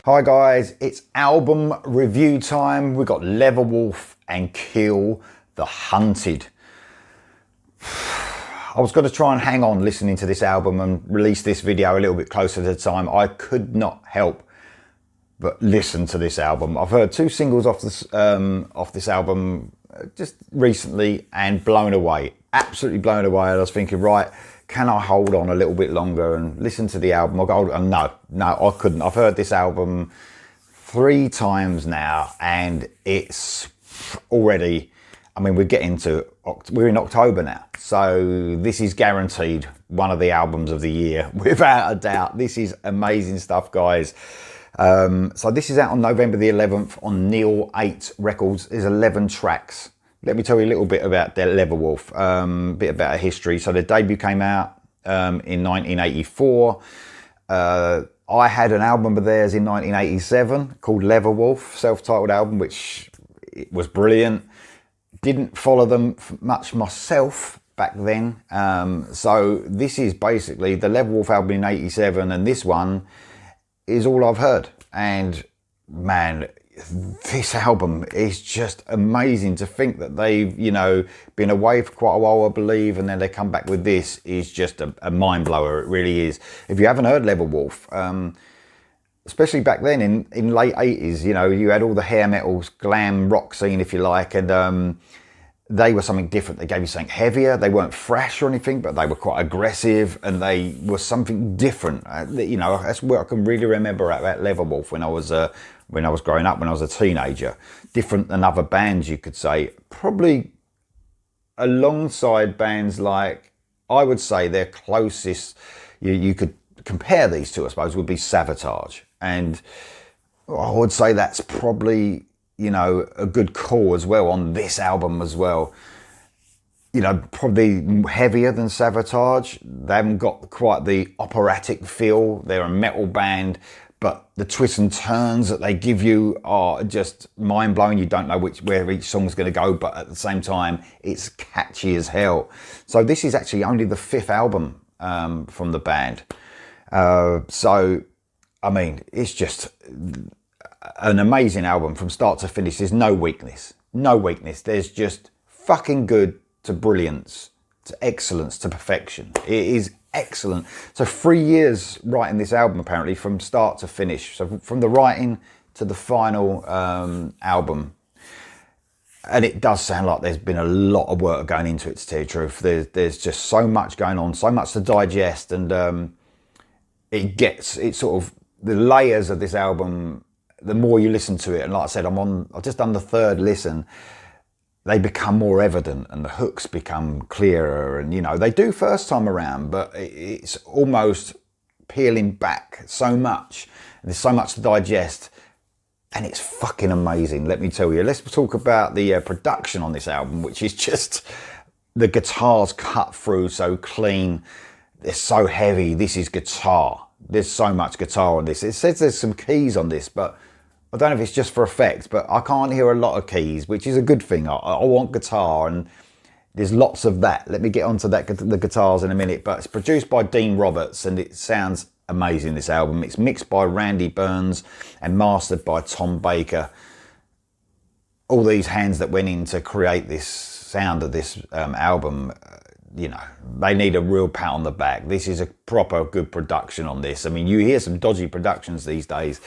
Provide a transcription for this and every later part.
Hi guys, it's album review time. We've got Leatherwolf and Kill the Hunted. I was going to try and hang on listening to this album and release this video a little bit closer to the time. I could not help but listen to this album. I've heard two singles off this album just recently and blown away. Absolutely blown away. I was thinking, right, can I hold on a little bit longer and listen to the album? I go, no, I couldn't. I've heard this album 3 times now and it's already, I mean, we're in October now. So this is guaranteed one of the albums of the year, without a doubt. This is amazing stuff, guys. So this is out on November the 11th on Neil 8 Records. There's 11 tracks. Let me tell you a little bit about their Leatherwolf, a bit about a history. So their debut came out in 1984. I had an album of theirs in 1987 called Leatherwolf, self-titled album, which was brilliant. Didn't follow them much myself back then. So this is basically the Leatherwolf album in 87, and this one is all I've heard. And man, this album is just amazing. To think that they've, been away for quite a while, I believe, and then they come back with this is just a mind blower. It really is. If you haven't heard Leatherwolf, especially back then in late 80s, you had all the hair metals, glam rock scene, if you like, and they were something different. They gave you something heavier. They weren't thrash or anything, but they were quite aggressive, and they were something different. That's what I can really remember about Leatherwolf when I was growing up, when I was a teenager. Different than other bands, you could say. Probably alongside bands like, I would say their closest, you could compare these two, I suppose, would be Sabotage. And I would say that's probably, a good call as well on this album as well. Probably heavier than Sabotage. They haven't got quite the operatic feel. They're a metal band, but the twists and turns that they give you are just mind-blowing. You don't know where each song's going to go, but at the same time, it's catchy as hell. So this is actually only the 5th album from the band. So, I mean, it's just an amazing album from start to finish. There's no weakness. No weakness. There's just fucking good to brilliance, to excellence, to perfection. It is excellent. So 3 years writing this album, apparently, from start to finish. So from the writing to the final album. And it does sound like there's been a lot of work going into it, to tell you the truth. There's just so much going on, so much to digest, and it's sort of the layers of this album. The more you listen to it, and like I said, I've just done the 3rd listen, they become more evident and the hooks become clearer, and they do first time around, but it's almost peeling back so much. There's so much to digest, and it's fucking amazing, let me tell you. Let's talk about the production on this album, which is just, the guitars cut through so clean. They're so heavy. This is guitar. There's so much guitar on this. It says there's some keys on this, but I don't know if it's just for effect, but I can't hear a lot of keys, which is a good thing. I want guitar, and there's lots of that. Let me get onto the guitars in a minute, but it's produced by Dean Roberts, and it sounds amazing, this album. It's mixed by Randy Burns and mastered by Tom Baker. All these hands that went in to create this sound of this album, they need a real pat on the back. This is a proper good production on this. I mean, you hear some dodgy productions these days.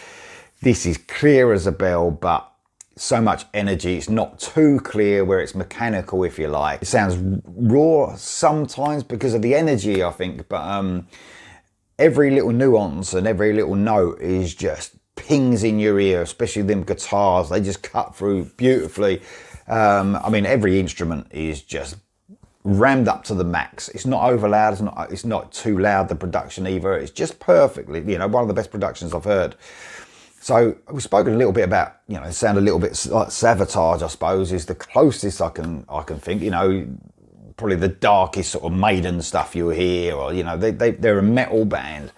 This is clear as a bell, but so much energy. It's not too clear where it's mechanical, if you like. It sounds raw sometimes because of the energy, I think, but every little nuance and every little note is just pings in your ear, especially them guitars. They just cut through beautifully. I mean, every instrument is just rammed up to the max. It's not over loud. It's not too loud, the production either. It's just perfectly, one of the best productions I've heard. So we've spoken a little bit about, it sound a little bit like Sabotage, I suppose, is the closest I can think. Probably the darkest sort of Maiden stuff you'll hear, or they're a metal band.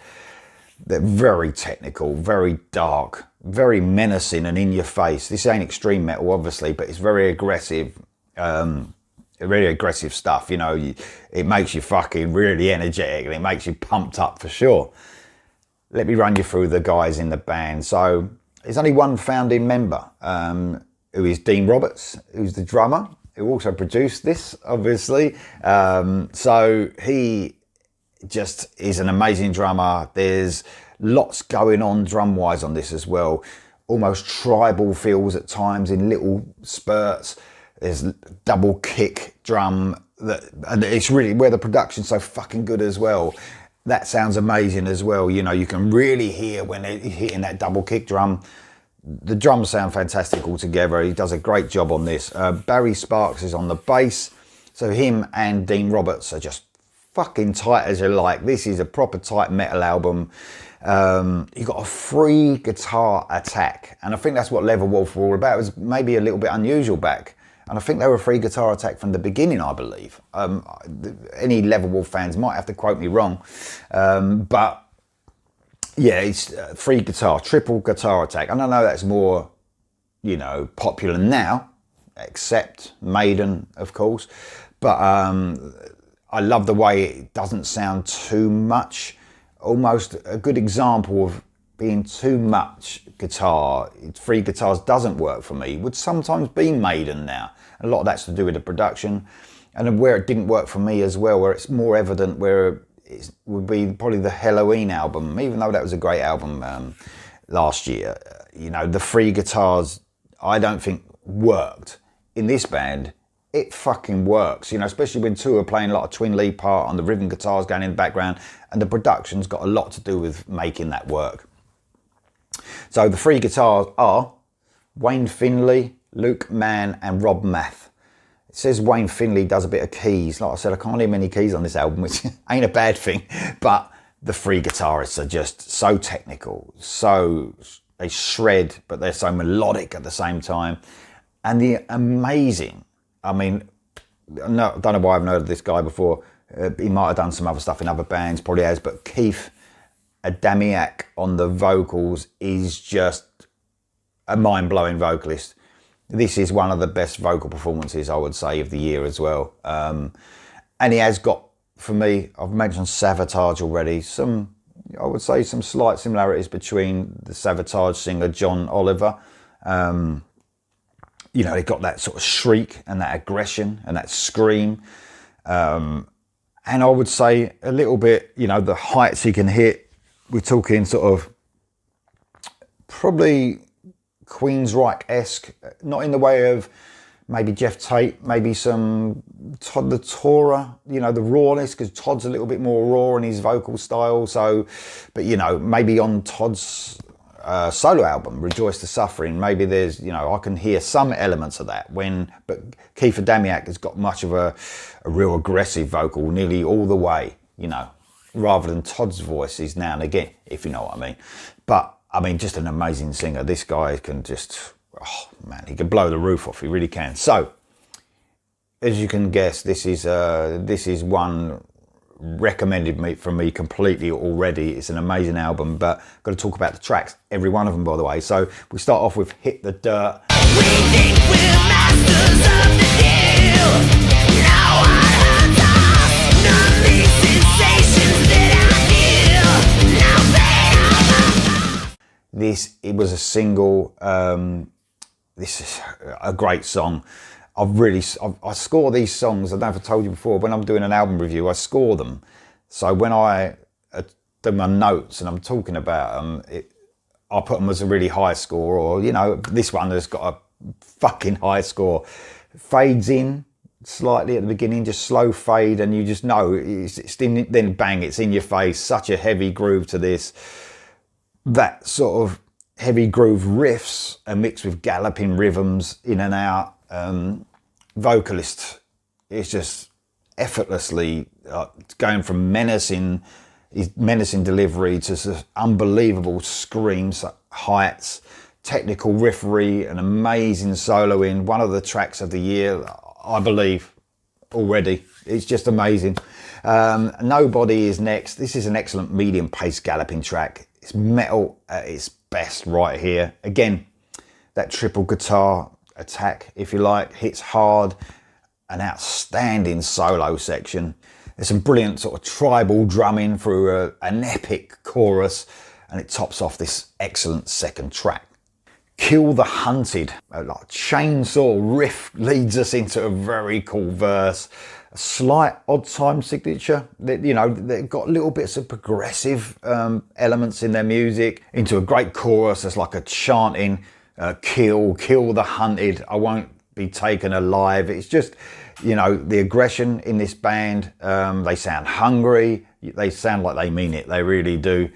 They're very technical, very dark, very menacing and in your face. This ain't extreme metal, obviously, but it's very aggressive. Really aggressive stuff. It makes you fucking really energetic, and it makes you pumped up for sure. let me run you through the guys in the band. So there's only one founding member, who is Dean Roberts, who's the drummer, who also produced this, obviously. So he just is an amazing drummer. There's lots going on drum-wise on this as well. Almost tribal feels at times in little spurts. There's double kick drum, and it's really where the production's so fucking good as well. That sounds amazing as well. You know, you can really hear when they're hitting that double kick drum. The drums sound fantastic altogether. He does a great job on this. Barry Sparks is on the bass. So him and Dean Roberts are just fucking tight as you like. This is a proper tight metal album. You got a free guitar attack, and I think that's what Leatherwolf were all about. It was maybe a little bit unusual back, and I think they were a free guitar attack from the beginning, I believe. Any Leatherwolf fans might have to quote me wrong, but yeah, it's free guitar, triple guitar attack. And I know that's more, you know, popular now, except Maiden, of course, but I love the way it doesn't sound too much. Almost a good example of being too much guitar, free guitars doesn't work for me, would sometimes be Maiden now. A lot of that's to do with the production, and where it didn't work for me as well, where it's more evident, where it would be probably the Halloween album, even though that was a great album last year. You know, the free guitars I don't think worked. In this band, it fucking works, you know, especially when two are playing a lot of twin lead part on the rhythm guitars going in the background, and the production's got a lot to do with making that work. So the three guitars are Wayne Finley, Luke Mann and Rob Math. It says Wayne Finley does a bit of keys. Like I said, I can't hear many keys on this album, which ain't a bad thing, but the three guitarists are just so technical, so they shred, but they're so melodic at the same time. And the amazing, I mean, no, I don't know why I've heard of this guy before. He might have done some other stuff in other bands, probably has, but Keith Adamiak on the vocals is just a mind-blowing vocalist. This is one of the best vocal performances, I would say, of the year as well. And he has got, for me, I've mentioned Savatage already, I would say some slight similarities between the Savatage singer John Oliver. You know, they got that sort of shriek and that aggression and that scream. And I would say a little bit, you know, the heights he can hit, we're talking sort of probably Queensryche-esque, not in the way of maybe Jeff Tate, maybe some Todd the Tourer, you know, the rawness, because Todd's a little bit more raw in his vocal style. So, but, you know, maybe on Todd's solo album, Rejoice to Suffering, maybe there's, you know, I can hear some elements of that but Keith Adamiak has got much of a real aggressive vocal nearly all the way, you know, rather than Todd's voices now and again, if you know what I mean. But, I mean, just an amazing singer. This guy can just, oh man, he can blow the roof off, he really can. So, as you can guess, this is one recommended from me completely already. It's an amazing album, but I've got to talk about the tracks, every one of them, by the way. So we start off with Hit the Dirt. We think we're masters of the deal. No one hurts us. None of these sensations that I feel. It was a single. This is a great song. I score these songs, I don't know if I told you before, when I'm doing an album review, I score them. So when I do my notes and I'm talking about them, I put them as a really high score, or, you know, this one has got a fucking high score. Fades in slightly at the beginning, just slow fade, and you just know, then bang, it's in your face. Such a heavy groove to this. That sort of heavy groove riffs are mixed with galloping rhythms in and out. Vocalist is just effortlessly going from menacing delivery to sort of unbelievable screams, heights, technical riffery, an amazing soloing. One of the tracks of the year, I believe, already. It's just amazing. Nobody is next. This is an excellent medium-paced galloping track. It's metal at its best right here. Again, that triple guitar attack, if you like, hits hard. An outstanding solo section. There's some brilliant sort of tribal drumming through an epic chorus. and it tops off this excellent second track. Kill the Hunted, a like chainsaw riff leads us into a very cool verse. A slight odd time signature. You know, they've got little bits of progressive elements in their music, into a great chorus. There's like a chanting, kill the hunted, I won't be taken alive. It's just, you know, the aggression in this band. They sound hungry. They sound like they mean it. They really do.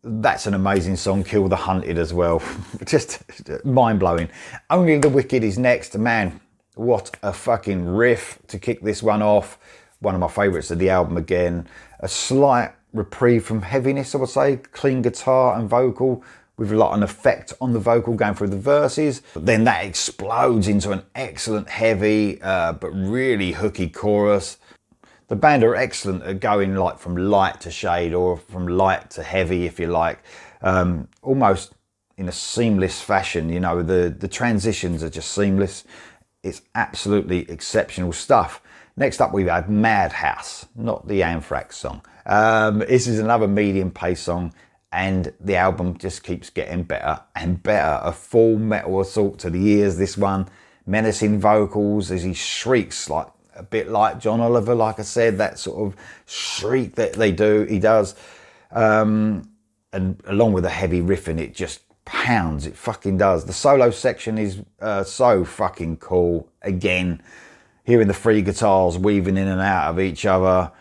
That's an amazing song, Kill the Hunted as well. Just mind-blowing. Only the Wicked is next. Man, what a fucking riff to kick this one off. One of my favourites of the album again. A slight reprieve from heaviness, I would say. Clean guitar and vocal with like an effect on the vocal going through the verses. But then that explodes into an excellent heavy but really hooky chorus. The band are excellent at going like from light to shade, or from light to heavy, if you like, almost in a seamless fashion. You know, the transitions are just seamless. It's absolutely exceptional stuff. Next up, we've had Madhouse, not the Anthrax song. This is another medium pace song, and the album just keeps getting better and better. A full metal assault to the ears, this one. Menacing vocals as he shrieks, like a bit like John Oliver, like I said, that sort of shriek that he does. And along with a heavy riff in it, just pounds, it fucking does. The solo section is so fucking cool. Again, hearing the three guitars weaving in and out of each other,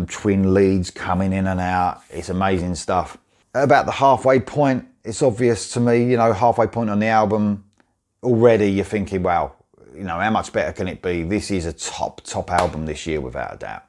twin leads coming in and out, it's amazing stuff. About the halfway point, it's obvious to me, you know, halfway point on the album, already you're thinking, wow, you know, how much better can it be? This is a top album this year, without a doubt.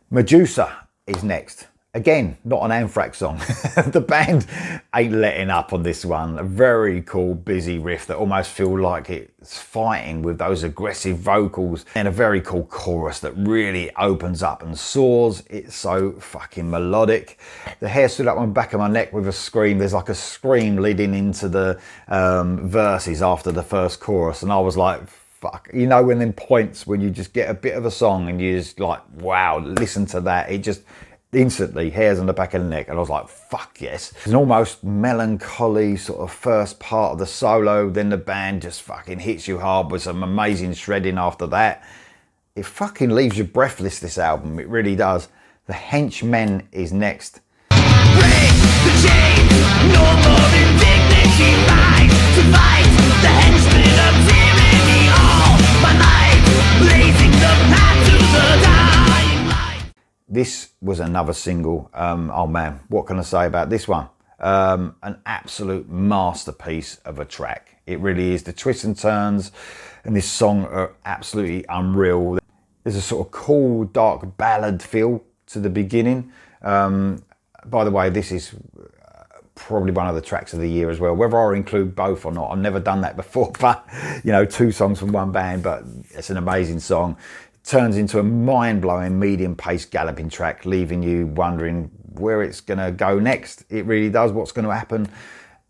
Medusa is next. Again, not an Anthrax song. The band ain't letting up on this one. A very cool, busy riff that almost feel like it's fighting with those aggressive vocals, and a very cool chorus that really opens up and soars. It's so fucking melodic. The hair stood up on the back of my neck with a scream. There's like a scream leading into the verses after the first chorus, and I was like, fuck. You know, when them points when you just get a bit of a song and you just like, wow, listen to that. It just instantly hairs on the back of the neck, and I was like, fuck yes. It's an almost melancholy sort of first part of the solo, then the band just fucking hits you hard with some amazing shredding after that. It fucking leaves you breathless, this album, it really does. The Henchmen is next. Break the chains, no more indignity, fight to fight the henchmen of tyranny, all my life, blazing the path to the dying light. This was another single. Oh man, what can I say about this one? An absolute masterpiece of a track. It really is. The twists and turns in this song are absolutely unreal. There's a sort of cool, dark ballad feel to the beginning. By the way, this is probably one of the tracks of the year as well. Whether I include both or not, I've never done that before, but you know, two songs from one band, but it's an amazing song. Turns into a mind-blowing medium-paced galloping track, leaving you wondering where it's going to go next. It really does. What's going to happen?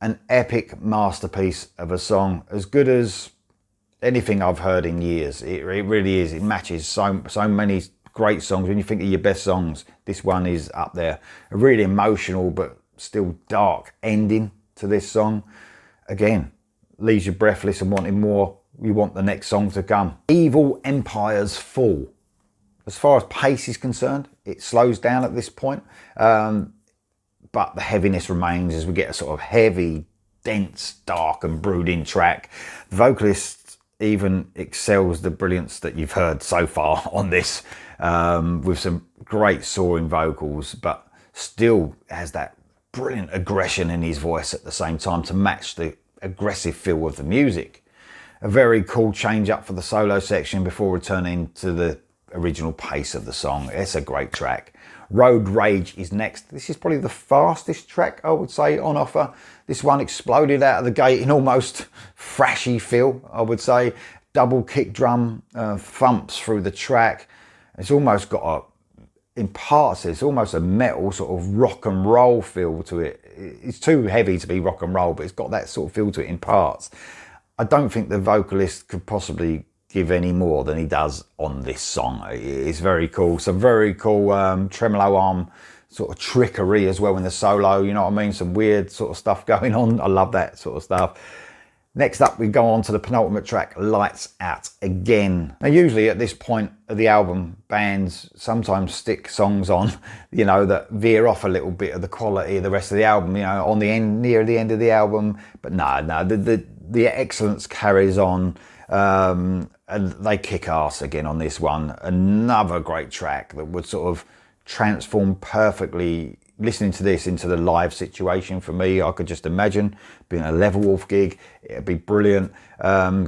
An epic masterpiece of a song, as good as anything I've heard in years. It really is. It matches so many great songs. When you think of your best songs, this one is up there. A really emotional but still dark ending to this song. Again, leaves you breathless and wanting more. You want the next song to come. Evil Empires Fall. As far as pace is concerned, it slows down at this point, but the heaviness remains as we get a sort of heavy, dense, dark and brooding track. The vocalist even excels the brilliance that you've heard so far on this, with some great soaring vocals, but still has that brilliant aggression in his voice at the same time to match the aggressive feel of the music. A very cool change up for the solo section before returning to the original pace of the song. It's a great track. Road Rage is next. This is probably the fastest track, I would say, on offer. This one exploded out of the gate in almost thrashy feel, I would say. Double kick drum thumps through the track. It's almost got in parts, it's almost a metal sort of rock and roll feel to it. It's too heavy to be rock and roll, but it's got that sort of feel to it in parts. I don't think the vocalist could possibly give any more than he does on this song. It's very cool. Some very cool tremolo arm sort of trickery as well in the solo, you know what I mean? Some weird sort of stuff going on. I love that sort of stuff. Next up, we go on to the penultimate track, Lights Out Again. Now, usually at this point of the album, bands sometimes stick songs on, you know, that veer off a little bit of the quality of the rest of the album, you know, on the end, near the end of the album. But no, the excellence carries on, and they kick ass again on this one. Another great track that would sort of transform perfectly. Listening to this into the live situation for me, I could just imagine being a Leatherwolf gig. It'd be brilliant.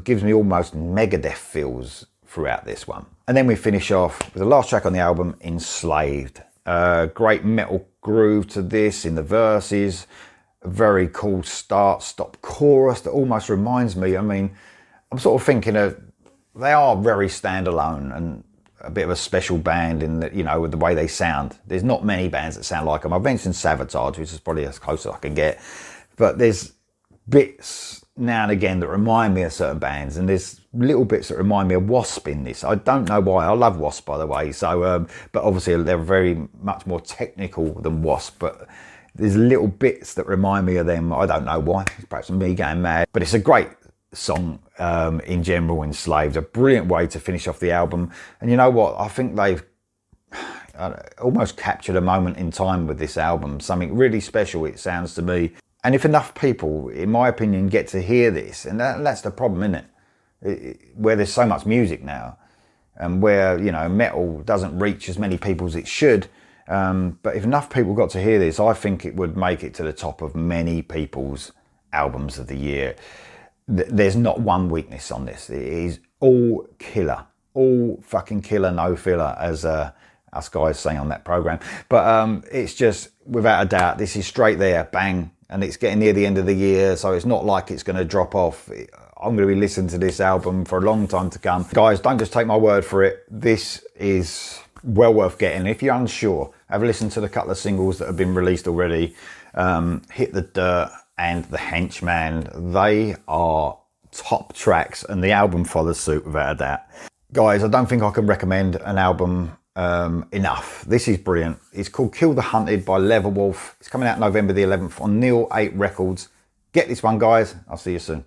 Gives me almost Megadeth feels throughout this one. And then we finish off with the last track on the album, Enslaved. Great metal groove to this in the verses. A very cool start-stop chorus that almost reminds me, I mean, I'm sort of thinking of, they are very standalone and a bit of a special band in that, you know, with the way they sound. There's not many bands that sound like them. I've mentioned Sabotage, which is probably as close as I can get, but there's bits now and again that remind me of certain bands, and there's little bits that remind me of Wasp in this. I don't know why. I love Wasp, by the way, so but obviously they're very much more technical than Wasp, but there's little bits that remind me of them. I don't know why. It's perhaps me going mad, but it's a great song in general. Enslaved, a brilliant way to finish off the album. And you know what, I think they've almost captured a moment in time with this album, something really special, it sounds to me. And if enough people, in my opinion, get to hear this, and that's the problem, isn't it, where there's so much music now and where, you know, metal doesn't reach as many people as it should, but if enough people got to hear this, I think it would make it to the top of many people's albums of the year. There's not one weakness on this. It is all killer, all fucking killer, no filler, as us guys say on that program. But it's just, without a doubt, this is straight there, bang, and it's getting near the end of the year, so it's not like it's going to drop off. I'm going to be listening to this album for a long time to come. Guys, don't just take my word for it. This is well worth getting. If you're unsure, have a listen to the couple of singles that have been released already. Hit the Dirt and the Henchmen. They are top tracks, and the album follows suit without a doubt. Guys, I don't think I can recommend an album enough. This is brilliant. It's called Kill the Hunted by Leatherwolf. It's coming out November the 11th on Neil 8 Records. Get this one, guys. I'll see you soon.